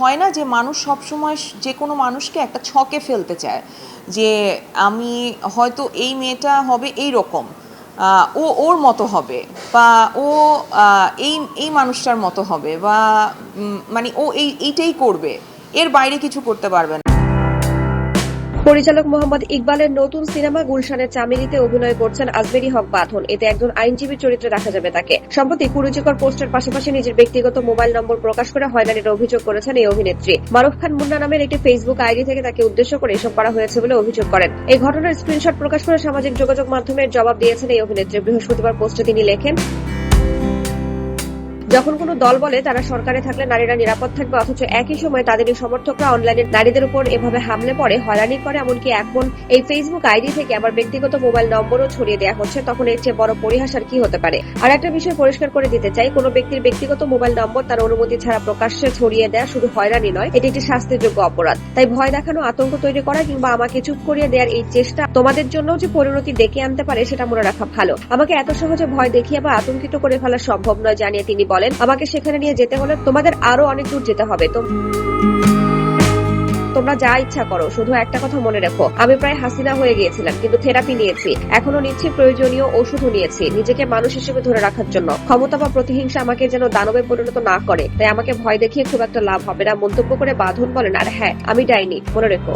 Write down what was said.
হয় না যে মানুষ সবসময় যে কোনো মানুষকে একটা ছকে ফেলতে চায়, যে আমি হয়তো এই মেয়েটা হবে এই রকম, ও ওর মতো হবে, বা ও এই এই মানুষটার মতো হবে, বা মানে ও এইটাই করবে, এর বাইরে কিছু করতে পারবে না। পরিচালক মোহাম্মদ ইকবালের নতুন সিনেমা গুলশানের চামেলিতে অভিনয় করছেন আজমেরী হক বাঁধন। এতে একজন আইনজীবীর চরিত্রে দেখা যাবে তাকে। সম্প্রতি কুরুচিকর পোস্টের পাশাপাশি নিজের ব্যক্তিগত মোবাইল নম্বর প্রকাশ করে হয়রানির অভিযোগ করেছেন এই অভিনেত্রী। মারুফ খান মুন্না নামের একটি ফেসবুক আইডি থেকে তাকে উদ্দেশ্য করে এসব করা হয়েছে বলে অভিযোগ করেন। এই ঘটনার স্ক্রিনশট প্রকাশ করে সামাজিক যোগাযোগ মাধ্যমের জবাব দিয়েছেন এই অভিনেত্রী। বৃহস্পতিবার পোস্টে তিনি লেখেন, যখন কোনো দল বলে তারা সরকারে থাকলে নারীরা নিরাপদ থাকবে, অথচ একই সময় তাদেরই সমর্থকরা অনলাইনে নারীদের উপর এভাবে হামলে পড়ে, হয়রানি করে, এমনকি এখন এই ফেসবুক আইডি থেকে আবার ব্যক্তিগত মোবাইল নম্বরও ছড়িয়ে দেওয়া হচ্ছে, তখন এর চেয়ে বড় পরিহাস আর কি হতে পারে। আর একটা বিষয় পরিষ্কার করে দিতে চাই, কোনো ব্যক্তির ব্যক্তিগত মোবাইল নম্বর তার অনুমতি ছাড়া প্রকাশ্যে ছড়িয়ে দেওয়া শুধু হয়রানি নয়, এটি একটি শাস্তিযোগ্য অপরাধ। তাই ভয় দেখানো, আতঙ্ক তৈরি করা কিংবা আমাকে চুপ করিয়ে দেওয়ার এই চেষ্টা তোমাদের জন্য যে পরিণতি ডেকে আনতে পারে সেটা মনে রাখা ভালো। আমাকে এত সহজে ভয় দেখিয়ে বা আতঙ্কিত করে ফেলা সম্ভব নয় জানিয়ে তিনি বলেন, আমাকে সেখানে নিয়ে যেতে হলে তোমাদের আরো অনেক দূর যেতে হবে। তোমরা যা ইচ্ছা করো, শুধু একটা কথা মনে রেখো, আমি প্রায় হাসিনা হয়ে গিয়েছিলাম, কিন্তু থেরাপি নিয়েছি, এখনো নিচ্ছি, প্রয়োজনীয় ওষুধও নিয়েছি নিজেকে মানুষ হিসেবে ধরে রাখার জন্য। ক্ষমতা বা প্রতিহিংসা আমাকে যেন দানবে পরিণত না করে, তাই আমাকে ভয় দেখিয়ে খুব একটা লাভ হবে না, মন্তব্য করে বাঁধন বলেন। আর হ্যাঁ, আমি ডাইনি, মনে রেখো।